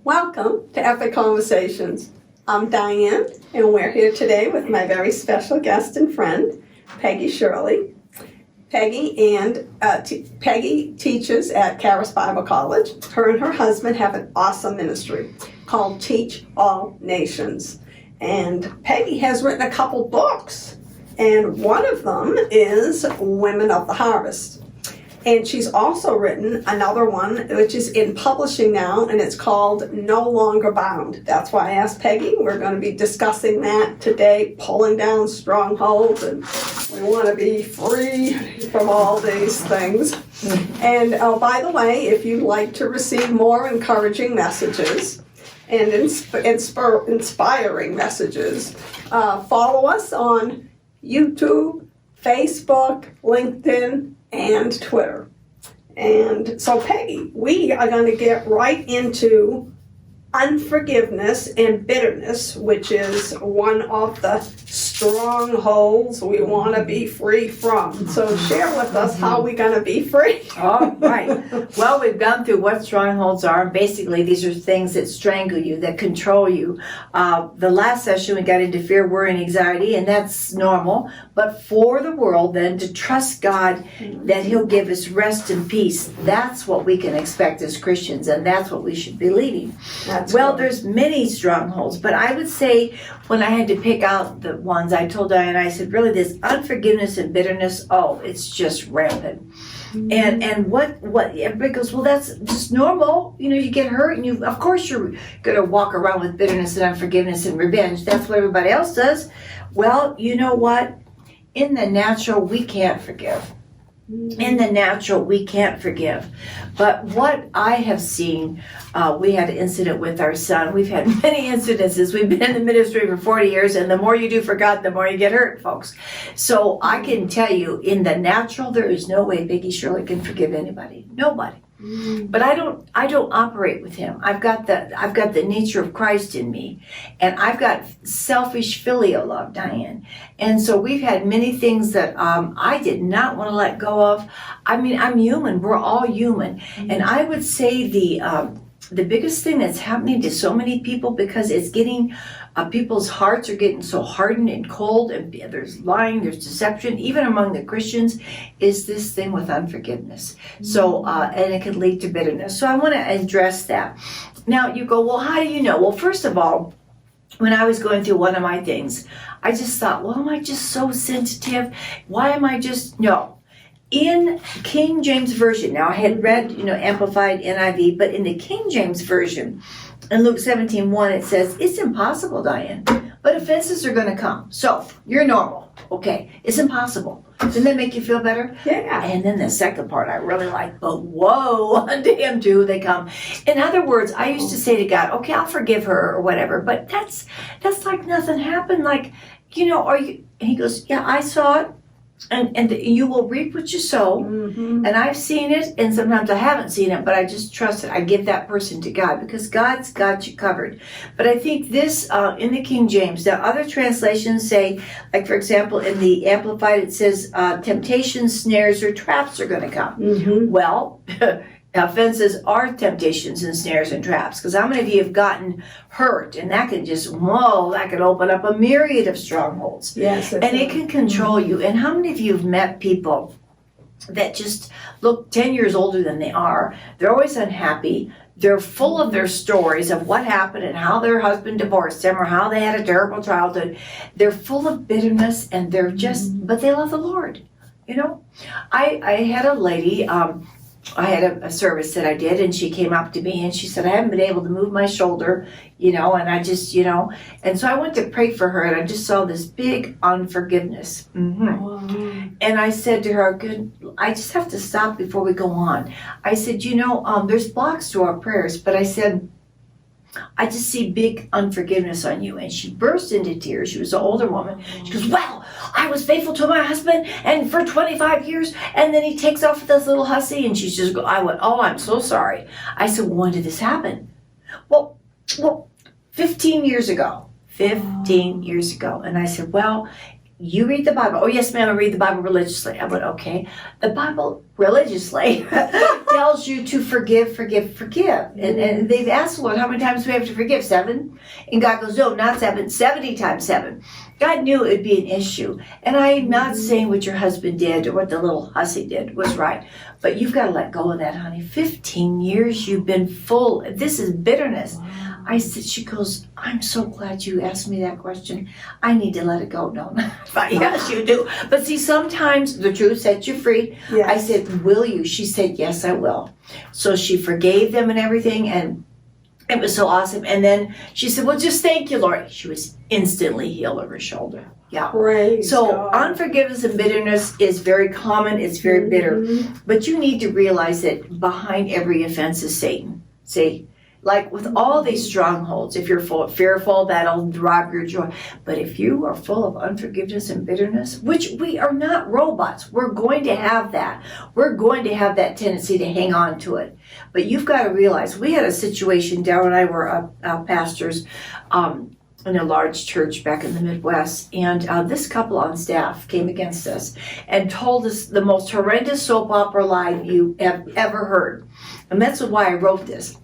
Welcome to Epic Conversations. I'm Diane, and we're here today with my very special guest and friend, Peggy Shirley. Peggy teaches at Charis Bible College. Her and her husband have an awesome ministry called Teach All Nations. And Peggy has written a couple books, and one of them is Women of the Harvest. And she's also written another one, which is in publishing now, and it's called No Longer Bound. That's why I asked Peggy. We're going to be discussing that today, pulling down strongholds, and we want to be free from all these things. And by the way, if you'd like to receive more encouraging messages and inspiring messages, follow us on YouTube, Facebook, LinkedIn, and Twitter. And so, Peggy, we are going to get right into unforgiveness and bitterness, which is one of the strongholds we want to be free from. So share with us how we're going to be free. All right. Well, we've gone through what strongholds are. Basically, these are things that strangle you, that control you. The last session, we got into fear, worry, and anxiety, and that's normal. But for the world, then, to trust God that He'll give us rest and peace, that's what we can expect as Christians, and that's what we should be leading. Well, there's many strongholds, but I would say when I had to pick out the ones, I told Diane, I said, really, this unforgiveness and bitterness, it's just rampant. And what everybody goes, well, that's just normal. You know, you get hurt, and of course you're going to walk around with bitterness and unforgiveness and revenge. That's what everybody else does. Well, you know what? In the natural, we can't forgive. In the natural, we can't forgive. But what I have seen, we had an incident with our son. We've had many incidences. We've been in the ministry for 40 years, and the more you do for God, the more you get hurt, folks. So I can tell you, in the natural, there is no way Peggy Shirley can forgive anybody. Nobody. But I don't operate with him. I've got the nature of Christ in me, and I've got selfish filial love, Diane. And so we've had many things that I did not want to let go of. I mean, I'm human. We're all human, and I would say the biggest thing that's happening to so many people, because it's getting people's hearts are getting so hardened and cold, and there's lying, there's deception, even among the Christians, is this thing with unforgiveness. So, and it can lead to bitterness. So I want to address that. Now you go, well, how do you know? Well, first of all, when I was going through one of my things, I just thought, well, am I just so sensitive? Why am I just, no. In King James Version, now I had read, Amplified NIV, but in the King James Version, in Luke 17:1, it says, it's impossible, Diane, but offenses are going to come. So, you're normal. Okay, it's impossible. Doesn't that make you feel better? Yeah. And then the second part I really like, but whoa, unto him too they come. In other words, I used to say to God, okay, I'll forgive her or whatever, but that's like nothing happened. Like, are you, and he goes, yeah, I saw it. And you will reap what you sow. And I've seen it, and sometimes I haven't seen it, but I just trust it. I give that person to God, because God's got you covered. But I think this, in the King James, now other translations say, like for example, in the Amplified, it says, temptations, snares, or traps are going to come. Well, offenses are temptations and snares and traps, because how many of you have gotten hurt, and that can just, that can open up a myriad of strongholds. Yes. And it can control you. And how many of you have met people that just look 10 years older than they are? They're always unhappy. They're full of their stories of what happened and how their husband divorced them or how they had a terrible childhood. They're full of bitterness, and they're just, but they love the Lord. I had a lady, I had a service that I did, and she came up to me and she said, I haven't been able to move my shoulder, and I just, and so I went to pray for her, and I just saw this big unforgiveness. And I said to her, I just have to stop before we go on. I said, there's blocks to our prayers, but I said, I just see big unforgiveness on you. And she burst into tears. She was an older woman. She goes, well, I was faithful to my husband and for 25 years, and then he takes off with this little hussy. And she's just, I went, I'm so sorry. I said, when did this happen? Well, 15 years ago. 15 years ago. And I said, well, you read the Bible. Oh, yes, ma'am, I read the Bible religiously. I went, okay. The Bible religiously tells you to forgive. And they've asked the Lord, how many times do we have to forgive? 7? And God goes, no, not 7, 70 times 7. God knew it would be an issue. And I'm not saying what your husband did or what the little hussy did was right. But you've got to let go of that, honey. 15 years you've been full. This is bitterness. I said, she goes, I'm so glad you asked me that question. I need to let it go. No, but yes, you do. But see, sometimes the truth sets you free. Yes. I said, will you? She said, yes, I will. So she forgave them and everything, and it was so awesome. And then she said, well, just thank you, Lord. She was instantly healed of her shoulder. Yeah. Praise So God. unforgiveness and bitterness is very common. It's very bitter. But you need to realize that behind every offense is Satan. See? Like with all these strongholds, if you're fearful, that'll rob your joy. But if you are full of unforgiveness and bitterness, which we are not robots, we're going to have that. We're going to have that tendency to hang on to it. But you've got to realize, we had a situation, Darryl and I were pastors in a large church back in the Midwest, and this couple on staff came against us and told us the most horrendous soap opera lie you have ever heard. And that's why I wrote this.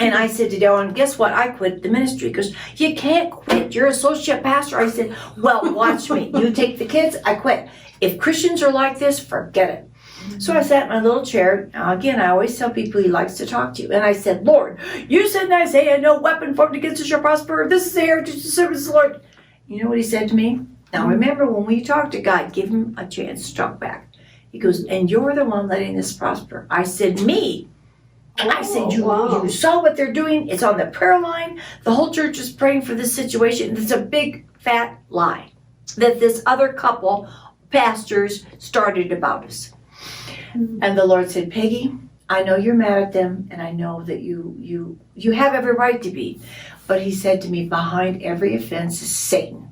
And I said to Darryl, guess what? I quit the ministry. Because you can't quit. You're associate pastor. I said, well, watch me. You take the kids, I quit. If Christians are like this, forget it. So I sat in my little chair. Again, I always tell people he likes to talk to you. And I said, Lord, you said in Isaiah, no weapon formed against us shall prosper. This is the heritage of the servants of the Lord. You know what he said to me? Now remember, when we talk to God, give him a chance to talk back. He goes, and you're the one letting this prosper. I said, me? I said, you saw what they're doing. It's on the prayer line. The whole church is praying for this situation. It's a big, fat lie that this other couple, pastors, started about us. And the Lord said, Peggy, I know you're mad at them, and I know that you have every right to be. But he said to me, behind every offense is Satan.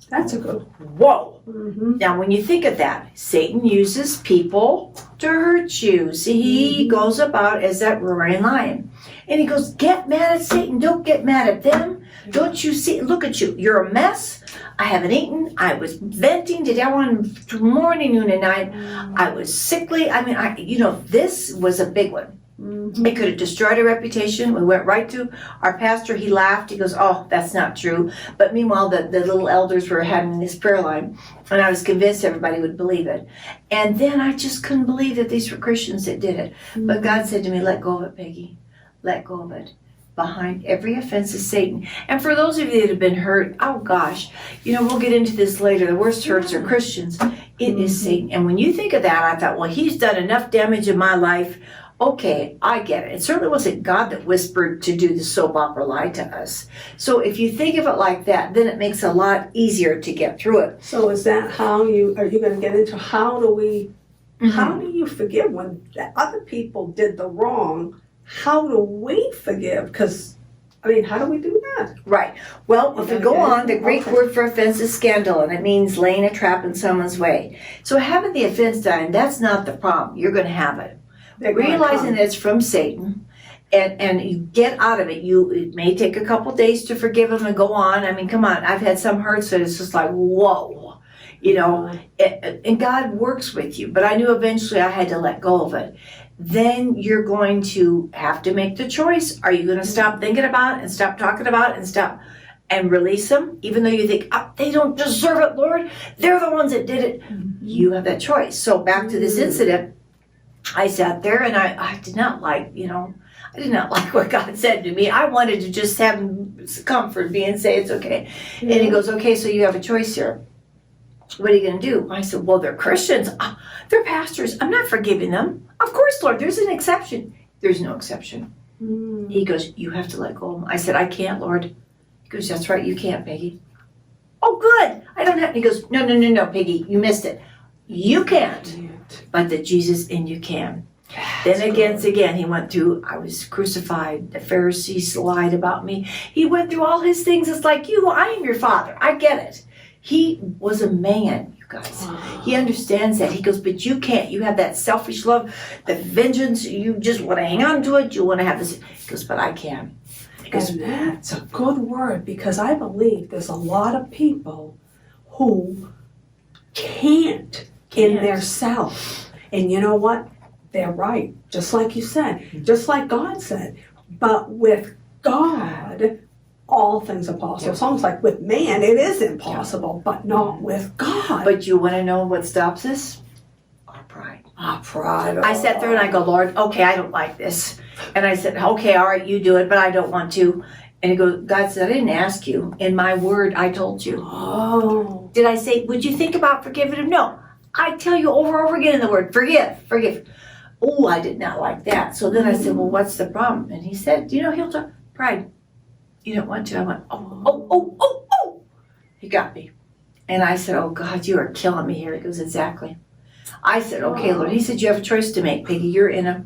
That's a good. Whoa. Now, when you think of that, Satan uses people to hurt you. See, he goes about as that roaring lion. And he goes, get mad at Satan. Don't get mad at them. Don't you see? Look at you. You're a mess. I haven't eaten. I was venting to everyone morning, noon, and night. I was sickly. I mean, this was a big one. It could have destroyed our reputation. We went right to our pastor. He laughed. He goes, oh, that's not true. But meanwhile, the little elders were having this prayer line, and I was convinced everybody would believe it. And then I just couldn't believe that these were Christians that did it. But God said to me, let go of it, Peggy. Let go of it. Behind every offense is Satan. And for those of you that have been hurt, oh gosh, we'll get into this later. The worst hurts are Christians. It is Satan. And when you think of that, I thought, well, he's done enough damage in my life. Okay, I get it. It certainly wasn't God that whispered to do the soap opera lie to us. So if you think of it like that, then it makes it a lot easier to get through it. So is that how are you going to get into how do you forgive when the other people did the wrong? How do we forgive? Because, how do we do that? Right. Well, if we go on, the Greek word for offense is scandal, and it means laying a trap in someone's way. So having the offense done, that's not the problem. You're going to have it. Realizing that it's from Satan, and you get out of it. It may take a couple days to forgive them and go on. Come on. I've had some hurts that it's just like, whoa, and God works with you. But I knew eventually I had to let go of it. Then you're going to have to make the choice. Are you going to stop thinking about it and stop talking about it and stop and release them, even though you think, they don't deserve it, Lord. They're the ones that did it. You have that choice. So back to this incident. I sat there and I did not like, I did not like what God said to me. I wanted to just have him comfort me and say it's okay. And he goes, okay, so you have a choice here. What are you going to do? I said, well, they're Christians. They're pastors. I'm not forgiving them. Of course, Lord, there's an exception. There's no exception. He goes, you have to let go of them. I said, I can't, Lord. He goes, that's right, you can't, Peggy. Oh, good. I don't have. He goes, no, Peggy, you missed it. You can't. But that Jesus in you can. Then again, he went through, I was crucified. The Pharisees lied about me. He went through all his things. It's like, I am your father. I get it. He was a man, you guys. He understands that. He goes, but you can't. You have that selfish love, the vengeance. You just want to hang on to it. You want to have this. He goes, but I can. And that's a good word, because I believe there's a lot of people who can't in their self. And you know what? They're right. Just like you said, just like God said. But with God, all things are possible. It's almost like with man, it is impossible, but not with God. But you want to know what stops us? Our pride. Our pride. I sat there and I go, Lord, okay, I don't like this. And I said, okay, all right, you do it, but I don't want to. And he goes, God said, I didn't ask you. In my word, I told you. Oh. Did I say, would you think about forgiving him? No. I tell you over and over again in the word, forgive. Oh, I did not like that. So then I said, well, what's the problem? And he said, he'll talk, pride. You don't want to. I went, oh. He got me. And I said, oh, God, you are killing me here. He goes, exactly. I said, okay, Lord. He said, you have a choice to make, Peggy. You're in a...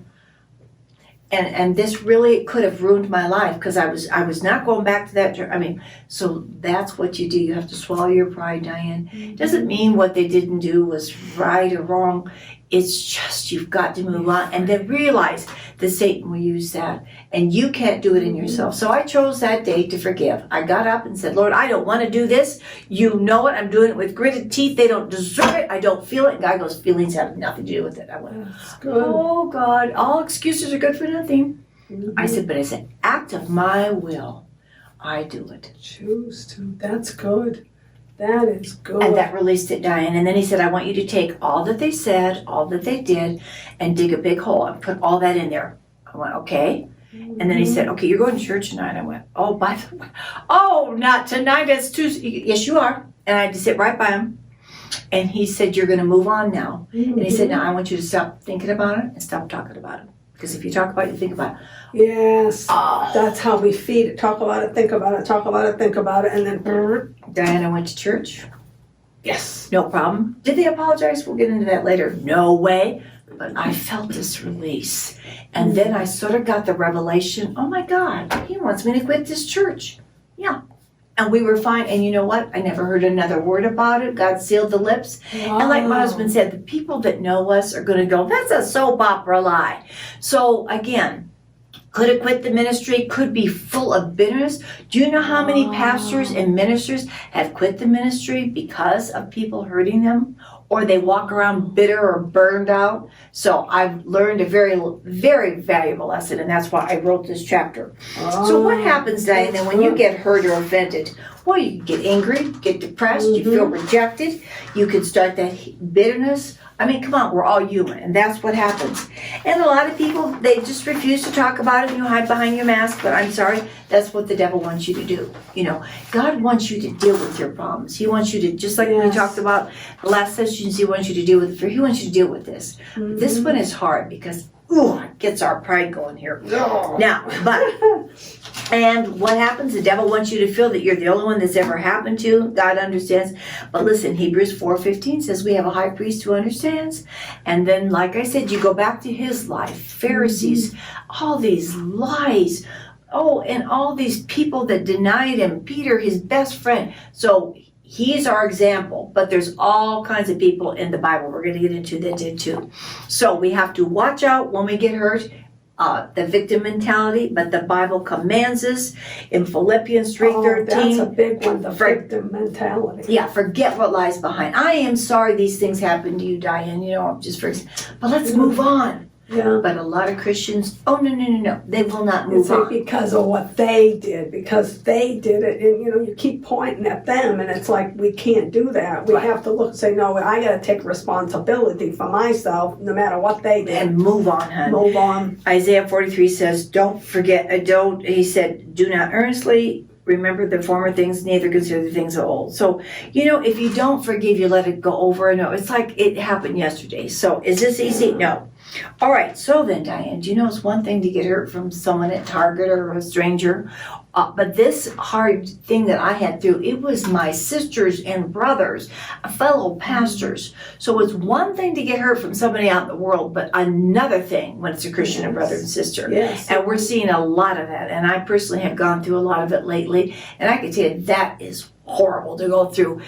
And this really could have ruined my life because I was not going back to that. So that's what you do. You have to swallow your pride, Diane. It doesn't mean what they didn't do was right or wrong. It's just you've got to move on and then realize that Satan will use that and you can't do it in yourself. So I chose that day to forgive. I got up and said, Lord, I don't want to do this. You know it. I'm doing it with gritted teeth. They don't deserve it. I don't feel it. And God goes, feelings have nothing to do with it. I went, oh God, all excuses are good for nothing. I said, but it's an act of my will. I do it. Choose to. That's good. That is good. And that released it, Diane. And then he said, I want you to take all that they said, all that they did, and dig a big hole and put all that in there. I went, okay. And then he said, okay, you're going to church tonight. I went, oh, by the way, oh, not tonight. That's Tuesday. Yes, you are. And I had to sit right by him. And he said, you're going to move on now. And he said, now I want you to stop thinking about it and stop talking about it. Because if you talk about it, you think about it. Yes. That's how we feed it. Talk about it, think about it, talk about it, think about it, and then... Diana went to church. Yes. No problem. Did they apologize? We'll get into that later. No way. But I felt this release. And then I sort of got the revelation, oh my God, he wants me to quit this church. Yeah. And we were fine. And you know what? I never heard another word about it. God sealed the lips. Wow. And like my husband said, the people that know us are going to go, that's a soap opera lie. So again, could have quit the ministry, could be full of bitterness. Do you know how many pastors and ministers have quit the ministry because of people hurting them? Or they walk around bitter or burned out? So I've learned a very, very valuable lesson, and that's why I wrote this chapter. So what happens, Diana, when you get hurt or offended? Well, you can get angry, get depressed, you feel rejected, you can start that bitterness. I mean, come on, we're all human, and that's what happens. And a lot of people, they just refuse to talk about it, and you hide behind your mask, but I'm sorry, that's what the devil wants you to do. God wants you to deal with your problems. He wants you to, just like we talked about the last sessions, he wants you to deal with fear. He wants you to deal with this. This one is hard because, it gets our pride going here. Now, and what happens? The devil wants you to feel that you're the only one that's ever happened to. God understands. But listen, Hebrews 4:15 says we have a high priest who understands. And then, like I said, you go back to his life. Pharisees, all these lies. Oh, and all these people that denied him. Peter, his best friend. So he's our example. But there's all kinds of people in the Bible we're going to get into that did too. So we have to watch out when we get hurt. The victim mentality, but the Bible commands us in Philippians 3:13. That's a big one, the victim mentality. Yeah, forget what lies behind. I am sorry these things happened to you, Diane, but let's move on. Yeah. But a lot of Christians, no. They will not move on. Because of what they did, because they did it, and you keep pointing at them, and it's like, we can't do that. We have to look and say, no, I got to take responsibility for myself, no matter what they did. And move on, hon. Move on. Isaiah 43 says, he said, do not earnestly remember the former things, neither consider the things of old. So, if you don't forgive, you let it go over and over. It's like it happened yesterday. So, is this easy? No. All right, so then, Diane, do you know it's one thing to get hurt from someone at Target or a stranger, but this hard thing that I had through, it was my sisters and brothers, fellow pastors. So it's one thing to get hurt from somebody out in the world, but another thing when it's a Christian and brother and sister. Yes. And we're seeing a lot of that, and I personally have gone through a lot of it lately, and I can tell you that is horrible to go through.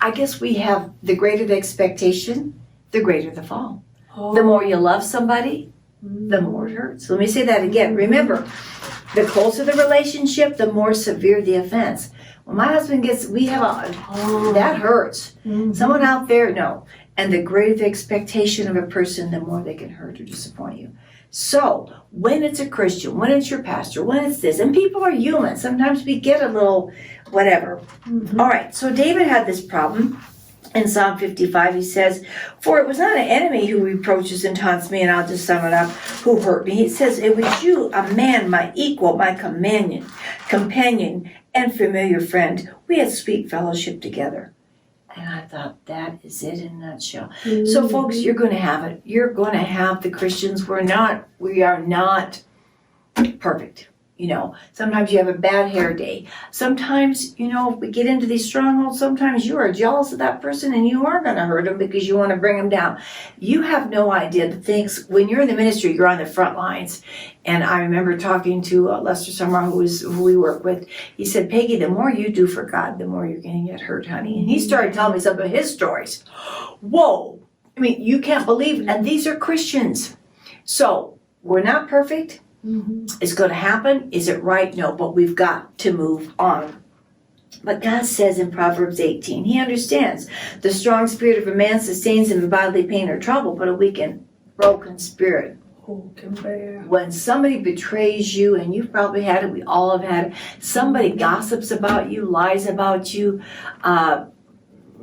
I guess we have the greater the expectation, the greater the fall. The more you love somebody, the more it hurts. Let me say that again. Remember, the closer the relationship, the more severe the offense. When my husband gets, that hurts. Mm-hmm. Someone out there, no. And the greater the expectation of a person, the more they can hurt or disappoint you. So, when it's a Christian, when it's your pastor, when it's this, and people are human, sometimes we get a little whatever. Mm-hmm. All right, so David had this problem. In Psalm 55, he says, "For it was not an enemy who reproaches and taunts me," and I'll just sum it up, "who hurt me." He says, "It was you, a man, my equal, my companion, and familiar friend. We had sweet fellowship together." And I thought, that is it in a nutshell. Mm-hmm. So, folks, you're going to have it. You're going to have the Christians. We are not perfect. You know, sometimes you have a bad hair day. Sometimes, you know, if we get into these strongholds, sometimes you are jealous of that person and you are going to hurt them because you want to bring them down. You have no idea the things, when you're in the ministry, you're on the front lines. And I remember talking to Lester Summer, who we work with. He said, "Peggy, the more you do for God, the more you're going to get hurt, honey." And he started telling me some of his stories. Whoa. I mean, you can't believe it. And these are Christians. So, we're not perfect. Mm-hmm. It's going to happen. Is it right? No, but we've got to move on. But God says in Proverbs 18, He understands. The strong spirit of a man sustains him in bodily pain or trouble, but a weak and broken spirit. Who can bear? When somebody betrays you, and you've probably had it, we all have had it, somebody gossips about you, lies about you,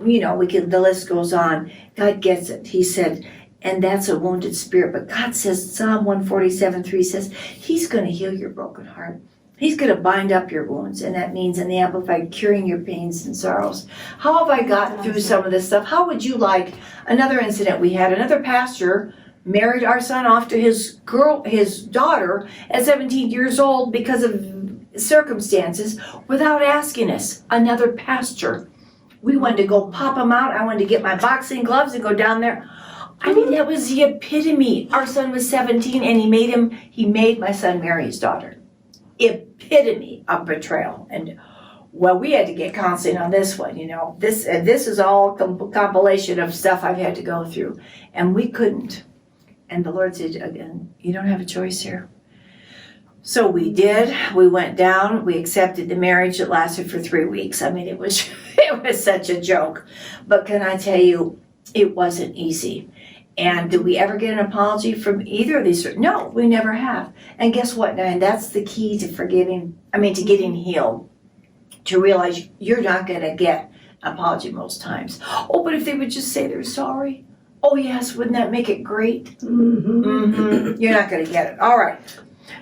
you know, the list goes on. God gets it. He said, and that's a wounded spirit. But God says, Psalm 147:3 says, He's going to heal your broken heart. He's going to bind up your wounds. And that means in the Amplified, curing your pains and sorrows. How have I gotten through some of this stuff? How would you like another incident we had? Another pastor married our son off to his daughter at 17 years old because of circumstances without asking us. Another pastor. We wanted to go pop him out. I wanted to get my boxing gloves and go down there. I mean, that was the epitome. Our son was 17 and he made my son marry his daughter. Epitome of betrayal. And well, we had to get counseling on this one, you know. This is all compilation of stuff I've had to go through. And we couldn't. And the Lord said, again, you don't have a choice here. So we did. We went down. We accepted the marriage. It lasted for 3 weeks. I mean, it was such a joke. But can I tell you, it wasn't easy. And did we ever get an apology from either of these? No, we never have. And guess what, Diane? That's the key to to getting healed. To realize you're not going to get an apology most times. Oh, but if they would just say they're sorry. Oh, yes, wouldn't that make it great? Mm-hmm. Mm-hmm. You're not going to get it. All right.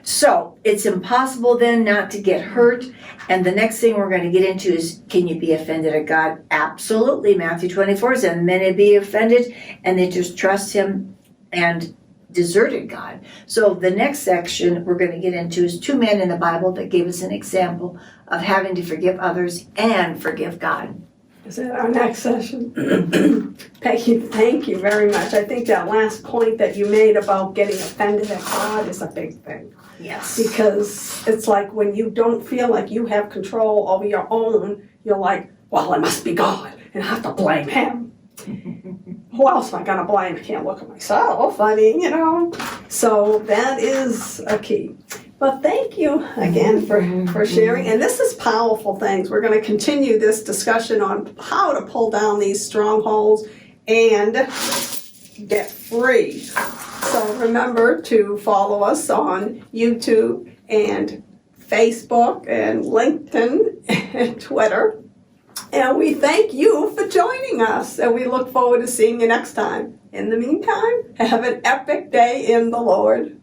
So it's impossible then not to get hurt. And the next thing we're going to get into is, can you be offended at God? Absolutely. Matthew 24 says, many be offended and they just trust Him and deserted God. So the next section we're going to get into is 2 men in the Bible that gave us an example of having to forgive others and forgive God. Is that our next session? Peggy, thank you very much. I think that last point that you made about getting offended at God is a big thing. Yes. Because it's like when you don't feel like you have control over your own, you're like, well, it must be God, and I have to blame Him. Who else am I going to blame? I can't look at myself. I mean, you know. So that is a key. But thank you again for sharing. And this is powerful things. We're going to continue this discussion on how to pull down these strongholds and get free. So remember to follow us on YouTube and Facebook and LinkedIn and Twitter. And we thank you for joining us. And we look forward to seeing you next time. In the meantime, have an epic day in the Lord.